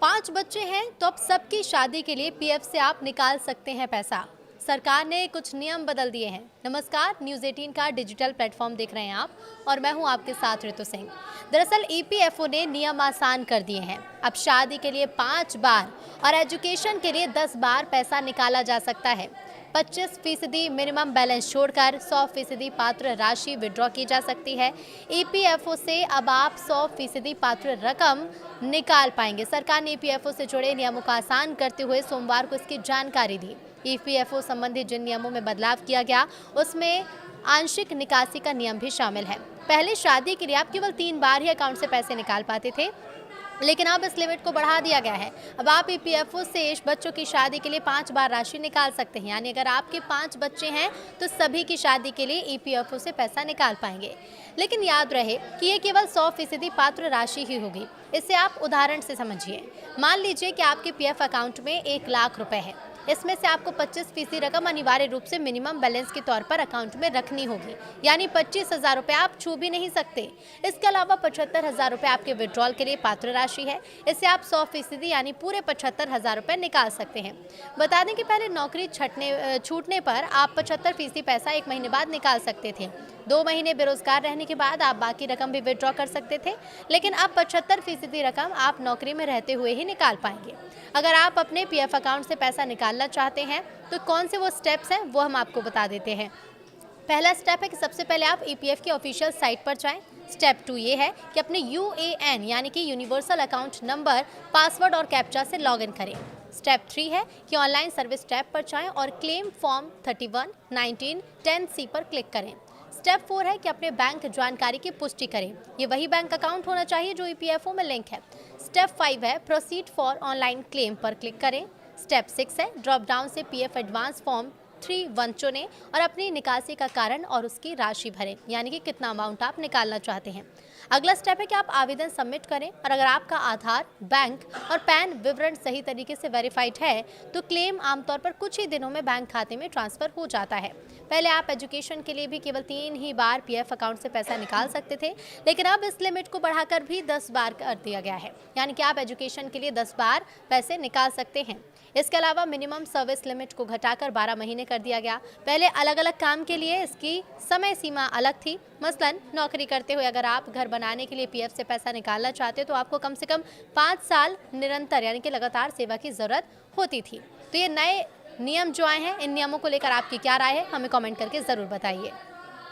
5 बच्चे हैं तो अब सबकी शादी के लिए पीएफ से आप निकाल सकते हैं पैसा। सरकार ने कुछ नियम बदल दिए हैं। नमस्कार, न्यूज़ 18 का डिजिटल प्लेटफॉर्म देख रहे हैं आप और मैं हूं आपके साथ ऋतु सिंह। दरअसल ईपीएफओ ने नियम आसान कर दिए हैं। अब शादी के लिए 5 बार और एजुकेशन के लिए 10 बार पैसा निकाला जा सकता है। 25% मिनिमम बैलेंस छोड़कर 100% पात्र राशि विड्रॉ की जा सकती है। ईपीएफओ से अब आप 100% पात्र रकम निकाल पाएंगे। सरकार ने ईपीएफओ से जुड़े नियमों को आसान करते हुए सोमवार को इसकी जानकारी दी। ईपीएफओ संबंधी जिन नियमों में बदलाव किया गया उसमें आंशिक निकासी का नियम भी शामिल है। पहले शादी के लिए आप केवल 3 बार ही अकाउंट से पैसे निकाल पाते थे, लेकिन अब इस लिमिट को बढ़ा दिया गया है। अब आप ईपीएफओ से बच्चों की शादी के लिए 5 बार राशि निकाल सकते हैं। यानी अगर आपके 5 बच्चे हैं तो सभी की शादी के लिए ईपीएफओ से पैसा निकाल पाएंगे। लेकिन याद रहे कि ये केवल 100% पात्र राशि ही होगी। इसे आप उदाहरण से समझिए। मान लीजिए कि आपके पीएफ अकाउंट में 1 लाख रुपए है। इसमें से आपको 25% रकम अनिवार्य रूप से मिनिमम बैलेंस के तौर पर अकाउंट में रखनी होगी। यानी 25,000 रुपये आप छू भी नहीं सकते। इसके अलावा 75,000 रुपये आपके विड्रॉल के लिए पात्र राशि है। इससे आप 100% यानी पूरे 75,000 रुपये निकाल सकते हैं। बता दें कि पहले नौकरी छूटने पर आप 75% पैसा 1 महीने बाद निकाल सकते थे। 2 महीने बेरोजगार रहने के बाद आप बाकी रकम भी विड्रॉ कर सकते थे, लेकिन अब 75% रकम आप नौकरी में रहते हुए ही निकाल पाएंगे। अगर आप अपने पीएफ अकाउंट से पैसा निकालना चाहते हैं तो कौन से वो स्टेप्स हैं वो हम आपको बता देते हैं। पहला स्टेप है कि सबसे पहले आप ईपीएफ की ऑफिशियल साइट पर जाएं। स्टेप 2 ये है कि अपने यूएएन यानी कि यूनिवर्सल अकाउंट नंबर, पासवर्ड और कैप्चा से लॉगिन करें। स्टेप 3 है कि ऑनलाइन सर्विस टैब पर जाएं और क्लेम फॉर्म 31, 19, 10C पर क्लिक करें। स्टेप 4 है कि अपने बैंक जानकारी की पुष्टि करें। ये वही बैंक अकाउंट होना चाहिए जो ईपीएफओ में लिंक है। स्टेप 5 है प्रोसीड फॉर ऑनलाइन क्लेम पर क्लिक करें। स्टेप 6 है ड्रॉप डाउन से पीएफ एडवांस फॉर्म 3(1) चुनें और अपनी निकासी का कारण और उसकी राशि भरें, यानी कि कितना अमाउंट आप निकालना चाहते हैं। अगला स्टेप है कि आप आवेदन सबमिट करें और अगर आपका आधार, बैंक और पैन विवरण सही तरीके से वेरीफाइड है तो क्लेम आमतौर पर कुछ ही दिनों में बैंक खाते में ट्रांसफर हो जाता है। पहले आप एजुकेशन के लिए भी केवल 3 ही बार पीएफ अकाउंट से पैसा निकाल सकते थे, लेकिन अब इस लिमिट को बढ़ाकर भी 10 बार कर दिया गया है। यानी कि आप एजुकेशन के लिए 10 बार पैसे निकाल सकते हैं। इसके अलावा मिनिमम सर्विस लिमिट को घटाकर 12 महीने कर दिया गया। पहले अलग अलग काम के लिए इसकी समय सीमा अलग थी। मसलन नौकरी करते हुए अगर आप घर बनाने के लिए पीएफ से पैसा निकालना चाहते तो आपको कम से कम 5 साल निरंतर यानी कि लगातार सेवा की जरूरत होती थी। तो ये नए नियम जो आए हैं, इन नियमों को लेकर आपकी क्या राय है, हमें कमेंट करके ज़रूर बताइए।